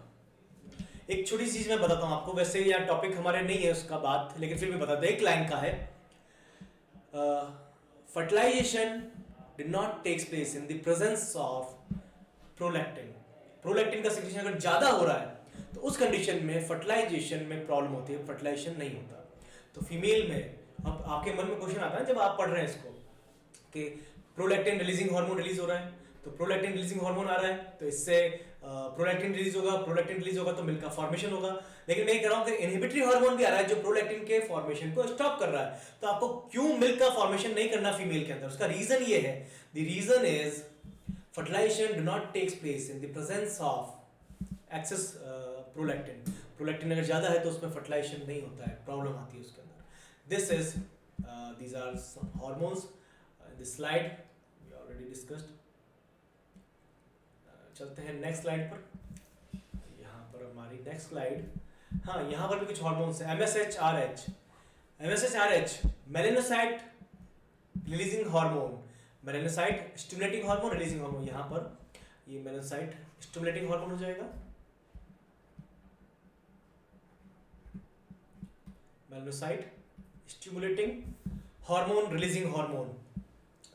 एक छोटी चीज मैं बताता हूं आपको, वैसे यार टॉपिक हमारे नहीं है उसका बात, लेकिन फिर भी बताते हैं। एक लाइन का है, fertilisation did not takes place in the presence of prolactin. Prolactin का सिक्रेशन अगर ज्यादा हो रहा है तो उस कंडीशन में फर्टिलाइजेशन में प्रॉब्लम होती है, फर्टिलाइजेशन नहीं होता। तो फीमेल में अब आपके मन में क्वेश्चन आता है जब आप पढ़ रहे हैं इसको कि प्रोलैक्टिन रिलीजिंग हार्मोन रिलीज हो रहा है, तो प्रोलैक्टिन रिलीजिंग हार्मोन आ रहा है तो इससे प्रोलैक्टिन रिलीज होगा तो मिल्क का फॉर्मेशन होगा। लेकिन मैं कह रहा हूं कि इनहिबिटरी हार्मोन भी आ रहा है जो प्रोलैक्टिन के फॉर्मेशन को स्टॉप कर रहा है। तो आपको क्यों मिल्क का फॉर्मेशन नहीं करना फीमेल के अंदर, उसका रीजन ये है, the reason is fertilisation do not takes place in the presence of excess prolactin. Prolactin अगर ज्यादा है तो उसमें फर्टिलाइजेशन नहीं होता है, प्रॉब्लम आती है उसके अंदर। This is these are some hormones in this slide we already discussed. चलते हैं नेक्स्ट स्लाइड पर। यहाँ पर हमारी नेक्स्ट स्लाइड, हाँ यहाँ पर भी कुछ हार्मोन्स हैं। MSHRH, melanocyte releasing hormone, melanocyte stimulating hormone, releasing hormone. यहाँ पर ये मेलानोसाइट स्टिमुलेटिंग हार्मोन हो जाएगा, melanocyte stimulating hormone, releasing hormone.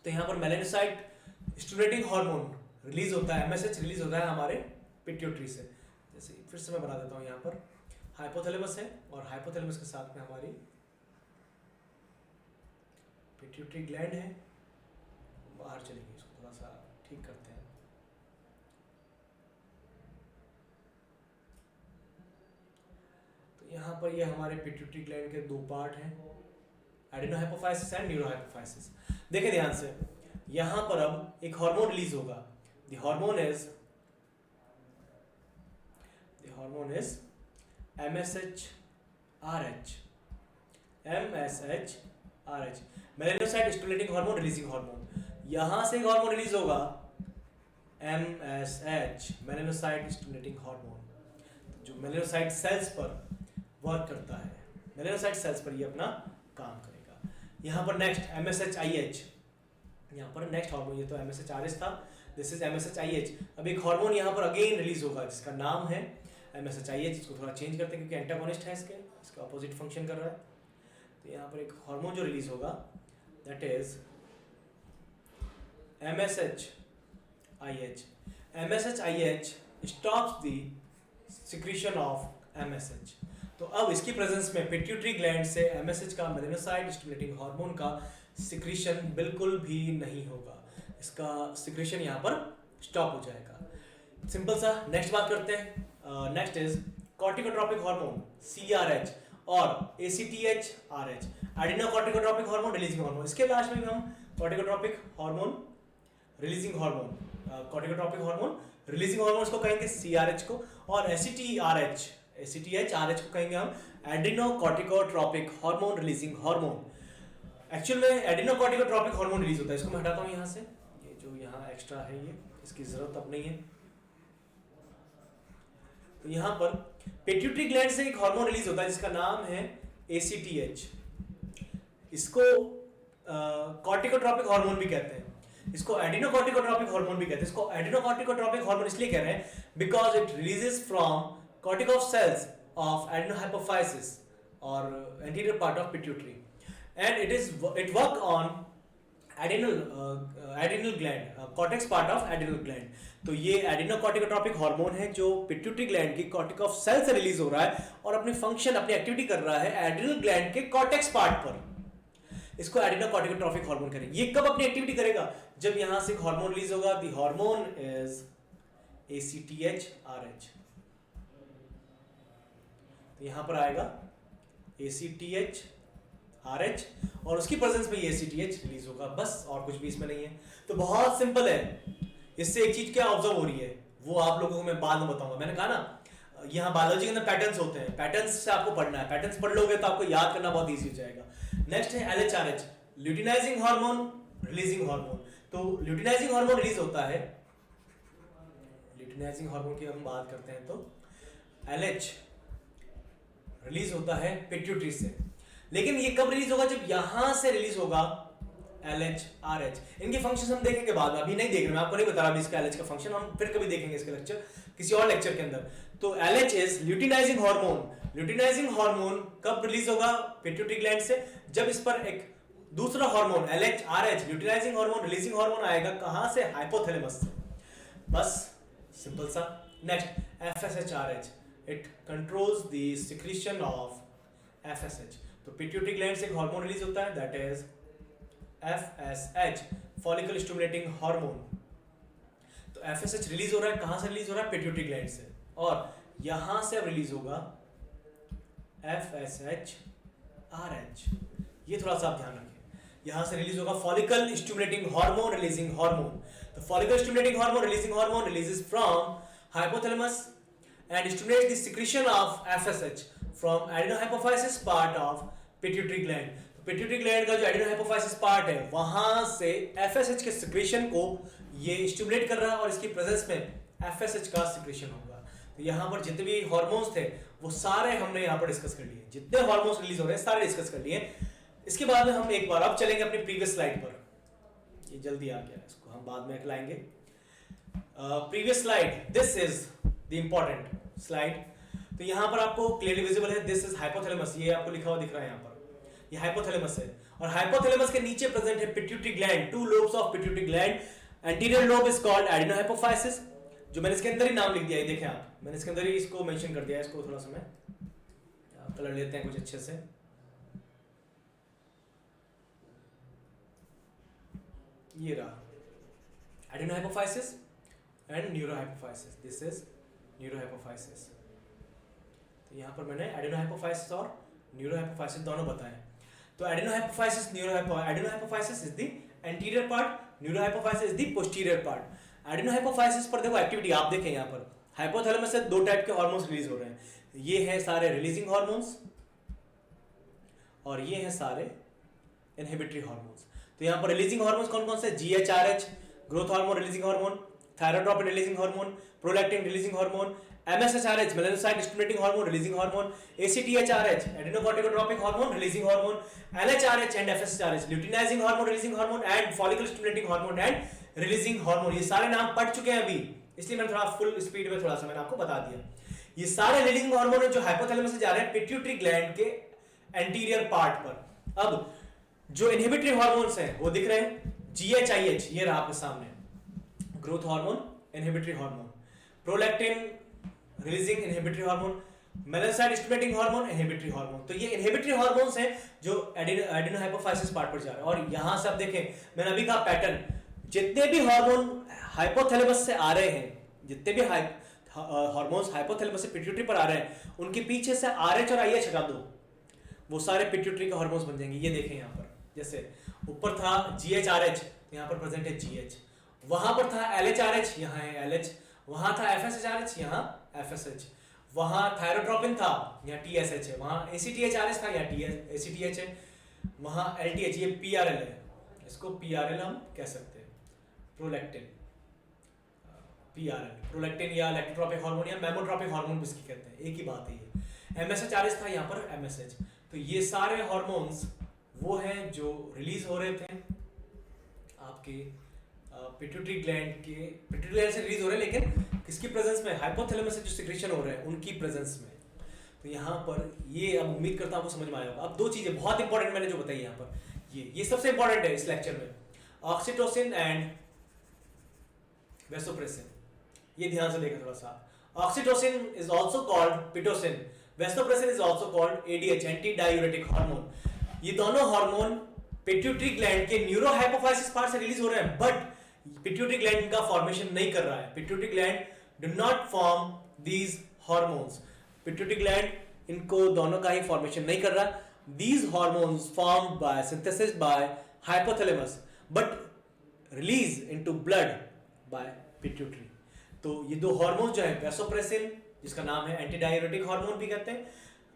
तो यहाँ पर मेलानोसाइट स्टिमुलेटिंग हार्मोन रिलीज होता है, MSH रिलीज होता है हमारे पिट्यूटरी से। जैसे फिर से मैं बना देता हूँ, यहाँ पर हाइपोथैलेमस है और हाइपोथैलेमस के साथ में हमारी पिट्यूटरी ग्लैंड है, बाहर चलेगी, इसको थोड़ा सा ठीक करते हैं। तो यहाँ पर ये हमारे पिट्यूटरी ग्लैंड के दो पार्ट हैं, एडेनोहाइपोफाइसिस एंड न्यूरोहाइपोफाइसिस। देखिए ध्यान से, यहाँ पर अब एक हार्मोन रिलीज होगा। The hormone is MSHRH, melanocyte stimulating hormone, releasing hormone. यहाँ से एक हार्मोन रिलीज होगा MSH, मेलानोसाइट स्टिमुलेटिंग हार्मोन, जो मेलानोसाइट सेल्स पर वर्क करता है, मेलानोसाइट सेल्स पर ये अपना काम करेगा। यहाँ पर नेक्स्ट MSHIH, यहाँ पर नेक्स्ट हार्मोन, ये तो MSHRH था, दिस इज MSHIH। अब एक हार्मोन यहाँ पर अगेन रिलीज होगा जिसका नाम है MSHIH। इसको थोड़ा चेंज करते हैं क्योंकि एंटागोनिस्ट है इसका अपोजिट फंक्शन कर रहा है। तो यहाँ पर एक हार्मोन जो रिलीज होगा that is MSHIH। MSHIH stops the secretion of MSH। तो अब इसकी प्रेजेंस में पिट्यूटरी ग्लैंड से MSH का, मेलानोसाइट स्टिमुलेटिंग हार्मोन का सिक्रीशन बिल्कुल भी नहीं होगा, इसका सिक्रेशन यहाँ पर स्टॉप हो जाएगा। सिंपल सा नेक्स्ट बात करते हैं। Next is corticotropic hormone CRH और ACTH-RH, adenocorticotropic hormone, releasing hormone. इसके लास्ट में भी हम corticotropic hormone, releasing hormone, corticotropic hormone, releasing hormone को कहेंगे CRH को, और ACTH-RH को कहेंगे हम adenocorticotropic hormone, releasing hormone. Actual में एडिनोकॉर्टिकोट्रोपिक हार्मोन रिलीज होता है, इसको मैं हटाता हूँ यहाँ से, ये जो यहाँ एक्स्ट्रा है ये इसकी जरूरत अब नहीं है। तो यहाँ पर पिट्यूटरी ग्लैंड से एक हार्मोन रिलीज होता है जिसका नाम है ACTH। इसको कॉर्टिकोट्रोपिक हार्मोन भी कहते हैं, इसको एडिनोकॉर्टिकोट्रोपिक हार्मोन भी कहते हैं। इसको एडिनोकॉर्टिकोट्रोपिक हार्मोन इसलिए कह रहे हैं because it releases from corticotroph cells of adenohypophysis और anterior part of pituitary, and it work on adrenal gland, cortex part of adrenal gland। तो ये एडिनोकॉर्टिकोट्रोपिक हार्मोन है जो पिट्यूटरी ग्लैंड की कॉर्टिकॉफ सेल से रिलीज हो रहा है और अपनी फंक्शन, अपनी एक्टिविटी कर रहा है एड्रिनल ग्लैंड के कॉर्टेक्स पार्ट पर। इसको एडिनोकॉर्टिकोट्रोपिक हार्मोन करेंगे। ये कब अपनी एक्टिविटी करेगा? जब यहां से एक हार्मोन रिलीज होगा, द हार्मोन इज ACTH-RH। तो यहां पर आएगा ACTH-RH और उसकी प्रेजेंस में ये ACTH रिलीज होगा, बस और कुछ भी इसमें नहीं है। तो बहुत सिंपल है। इससे एक चीज क्या ऑब्जर्व हो रही है वो आप लोगों को मैं बाद में बताऊंगा। मैंने कहा ना यहाँ बायोलॉजी के अंदर पैटर्न्स होते हैं, पैटर्न्स से आपको पढ़ना है, पैटर्न्स पढ़ लोगे तो आपको याद करना बहुत इजी हो जाएगा। नेक्स्ट है LHRH, luteinising hormone, releasing hormone. तो ल्यूटिनाइजिंग हार्मोन रिलीज होता है, ल्यूटिनाइजिंग हार्मोन की हम बात करते हैं तो LH रिलीज होता है पिट्यूटरी से। लेकिन ये कब रिलीज होगा? जब यहां से रिलीज होगा LHRH। इनके फंक्शन हम देखेंगे बाद में, अभी नहीं देख रहे, मैं आपको नहीं बता रहा अभी इसका LH का फंक्शन, हम फिर कभी देखेंगे इसका लेक्चर, किसी और लेक्चर के अंदर। तो LH is luteinizing hormone. Luteinizing hormone कब रिलीज होगा? पिट्यूटरी ग्लैंड से। जब इस पर एक दूसरा hormone LHRH, luteinising hormone, releasing hormone आएगा, कहां से? हाइपोथैलेमस से। बस सिंपल सा। Next FSH-RH, it controls the secretion of FSH। तो पिट्यूटरी ग्लैंड से एक हार्मोन रिलीज होता है that is FSH, follicle stimulating hormone. तो FSH रिलीज हो रहा है, कहां से रिलीज हो रहा है? पिट्यूटरी ग्लैंड से, और यहां से अब रिलीज होगा FSH-RH। ये थोड़ा सा आप ध्यान रखिए, यहां से रिलीज होगा follicle stimulating hormone releasing hormone. तो follicle stimulating hormone releasing hormone releases from hypothalamus and stimulates the secretion of FSH from adenohypophysis part of pituitary gland। तो pituitary gland का जो adenohypophysis part है वहां से FSH के secretion को ये stimulate कर रहा है, और इसकी presence में FSH का secretion होगा। तो यहाँ पर जितने भी हार्मोन्स थे वो सारे हमने यहाँ पर डिस्कस कर लिए, जितने हार्मोन्स रिलीज हो रहे हैं सारे डिस्कस कर लिए। इसके बाद में हम एक बार अब चलेंगे अपनी प्रीवियस स्लाइड पर, ये जल्दी आ गया, इसको हम बाद में लाएंगे। Previous slide, this is the important slide. तो यहाँ पर आपको क्लियरली विजिबल है, दिस इज हाइपोथैलेमस, ये आपको लिखा हुआ दिख रहा है यहाँ पर, ये हाइपोथैलेमस है, और हाइपोथैलेमस के नीचे प्रेजेंट है pituitary gland, two lobes of pituitary gland. Anterior lobe is called adenohypophysis, जो मैंने इसके अंदर ही नाम लिख दिया है, देखें आप, मैंने इसके अंदर ही इसको मेंशन कर दिया है। इसको थोड़ा सा मैं कलर लेते हैं कुछ अच्छे से, ये रहा adenohypophysis and neurohypophysis, this is neurohypophysis. तो यहाँ पर मैंने एडिनोहाइपोफाइसिस और न्यूरोहाइपोफाइसिस दोनों बताए। तो adenohypophysis adenohypophysis is the anterior part, neurohypophysis is the posterior part. Adenohypophysis पर देखो एक्टिविटी आप देखें, यहाँ पर हाइपोथैलेमस से दो टाइप के हार्मोन्स रिलीज हो रहे हैं, ये हैं सारे रिलीजिंग हार्मोन्स और ये हैं सारे इनहिबिटरी हार्मोन्स। तो यहाँ पर रिलीजिंग हार्मोन्स कौन कौन से? GHRH growth hormone releasing hormone, thyrotropin releasing hormone, prolactin releasing hormone, MSHRH melanocyte stimulating hormone releasing hormone, ACTHRH adenocorticotropic hormone releasing hormone, LHRH and FSHRH luteinizing hormone releasing hormone and follicle stimulating hormone and releasing hormone. ये सारे नाम पढ़ चुके हैं अभी, इसलिए मैंने थोड़ा फुल स्पीड में थोड़ा सा मैंने आपको बता दिया। ये सारे रिलीजिंग हार्मोन जो हाइपोथैलेमस से जा रहे हैं पिट्यूटरी ग्लैंड के एंटीरियर पार्ट पर। अब जो इनहिबिटरी हार्मोन्स हैं वो दिख रहे हैं, GHIH ये रहा आपके सामने, growth hormone inhibitory hormone, prolactin releasing inhibitory hormone, melanocyte stimulating hormone inhibitory hormone. तो ये इनहिबिटरी हार्मोन्स हैं जो एडिनोहाइपोफाइसिस पार्ट पर जा रहे हैं। और यहां से आप देखें, मैंने अभी कहा पैटर्न, जितने भी हार्मोन हाइपोथैलेमस से आ रहे हैं, जितने भी हार्मोन्स हाइपोथैलेमस से पिट्यूटरी पर आ रहे हैं, उनके पीछे से RH और IH हटा दो, वो सारे पिट्यूटरी के हार्मोन्स बन जाएंगे। ये देखें यहाँ पर, जैसे ऊपर था GHRH, यहाँ पर प्रेजेंट है GH, वहां पर था LHRH, यहाँ है LH, वहां था FSHRH, यहाँ FSH, वहां थायरोट्रोपिन था, यहाँ TSH है, वहां ACTHRH था, यहाँ ACTH है, वहां LTH, ये PRL है, इसको PRL हम कह सकते हैं, प्रोलैक्टिन, PRL प्रोलैक्टिन या लैक्टोट्रोपिक हार्मोन या मेमोट्रोपिक हार्मोन भी इसकी कहते हैं, एक ही बात है ये। MSHRH था, यहाँ पर MSH। तो ये सारे हार्मोन्स वो हैं जो रिलीज हो रहे थे आपके पिट्यूटरी ग्लैंड से रिलीज हो रहे हैं, लेकिन किसकी प्रेजेंस में? हाइपोथैलेमस से जो सिक्रेशन हो रहे हैं उनकी प्रेजेंस में। तो यहाँ पर ये अब उम्मीद करता हूँ आपको समझ में आया होगा। अब दो चीजें बहुत इंपॉर्टेंट मैंने जो बताई यहाँ पर, ये सबसे इंपॉर्टेंट है इस लेक्चर में, ऑक्सीटोसिन एंड वेसोप्रेसिन, ये ध्यान से देखा थोड़ा सा। Oxytocin is also called Pitocin, vasopressin is also called ADH anti diuretic hormone. ये दोनों हार्मोन पिट्यूटरी ग्लैंड के न्यूरोहाइपोफाइसिस पार्ट से रिलीज हो रहे हैं, बट पिट्यूटरी ग्लैंड का फॉर्मेशन नहीं कर रहा है। Pituitary gland do not form these hormones, pituitary gland इनको दोनों का ही फॉर्मेशन नहीं कर रहा। These hormones formed by synthesis by hypothalamus but release into blood bye pituitary. तो ये दो हार्मोन्स जो है, वेसोप्रेसिन जिसका नाम है एंटी डायूरेटिक हार्मोन भी कहते हैं,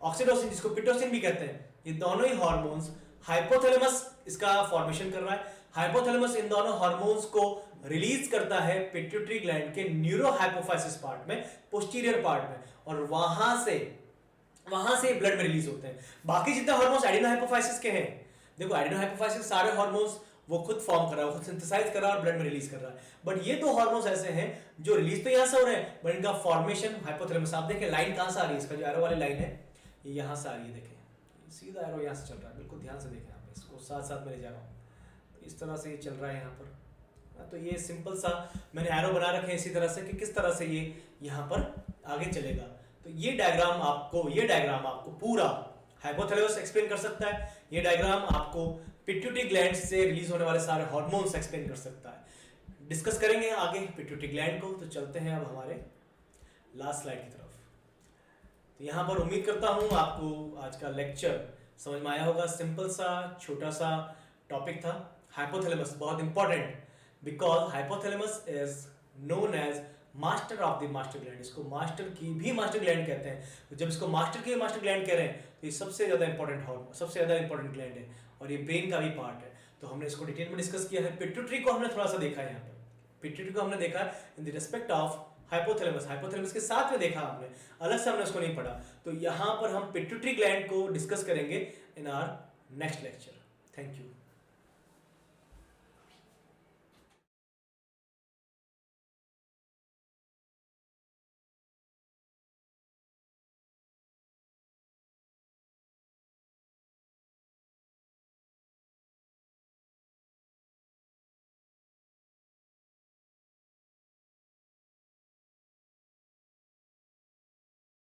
ऑक्सीटोसिन जिसको पिटोसिन भी कहते हैं, ये दोनों ही हार्मोन्स हाइपोथैलेमस इसका फॉर्मेशन कर रहा है। हाइपोथैलेमस इन दोनों हार्मोन्स को रिलीज करता है पिट्यूटरी ग्लैंड के न्यूरोहाइपोफाइसिस पार्ट में, पोस्टीरियर पार्ट में, और वहां से ब्लड में रिलीज होते हैं। बाकी जितने हार्मोन्स एडिनोहाइपोफाइसिस के हैं, देखो एडिनोहाइपोफाइसिस सारे हार्मोन्स वो खुद फॉर्म कर रहा है, वो खुद सिंथेसाइज कर रहा है और ब्लड में रिलीज कर रहा है। बट ये दो हार्मोन्स ऐसे हैं जो रिलीज तो यहाँ से हो रहे हैं, बट इनका फॉर्मेशन हाइपोथैलेमस। आप देखें लाइन कहाँ से आ रही है, इसका जो एरो वाली लाइन है ये यहाँ से आ रही है, देखें सीधा एरो यहाँ से चल रहा है, बिल्कुल ध्यान से देखें आप, इसको साथ साथ में ले जा रहा हूँ, इस तरह से ये चल रहा है यहाँ पर। तो ये सिंपल सा मैंने एरो बना रखे हैं इसी तरह से कि किस तरह से ये यहाँ पर आगे चलेगा। तो ये डायग्राम आपको पूरा हाइपोथैलेमस एक्सप्लेन कर सकता है, ये डायग्राम आपको पिट्यूटरी ग्लैंड से रिलीज होने वाले सारे हार्मोन्स एक्सप्लेन कर सकता है। डिस्कस करेंगे आगे पिट्यूटरी ग्लैंड को। तो चलते हैं अब हमारे लास्ट स्लाइड की तरफ। तो यहाँ पर उम्मीद करता हूँ आपको आज का लेक्चर समझ में आया होगा। सिंपल सा छोटा सा टॉपिक था। हाइपोथैलेमस बहुत important, because hypothalamus is known as master of the master gland. इसको मास्टर की भी मास्टर ग्लैंड कहते हैं। तो जब इसको मास्टर की मास्टर ग्लैंड कह रहे हैं तो ये सबसे ज़्यादा इंपॉर्टेंट हार्मोन, सबसे ज़्यादा इंपॉर्टेंट ग्लैंड है और ये ब्रेन का भी पार्ट है। तो हमने इसको डिटेल में डिस्कस किया है। पिट्यूटरी को हमने थोड़ा सा देखा है यहाँ पर। पिट्यूटरी को हमने देखा in the respect of hypothalamus, hypothalamus के साथ में देखा हमने, अलग से हमने उसको नहीं पढ़ा। तो यहाँ पर हम पिट्यूटरी ग्लैंड को डिस्कस करेंगे in our next lecture. Thank you.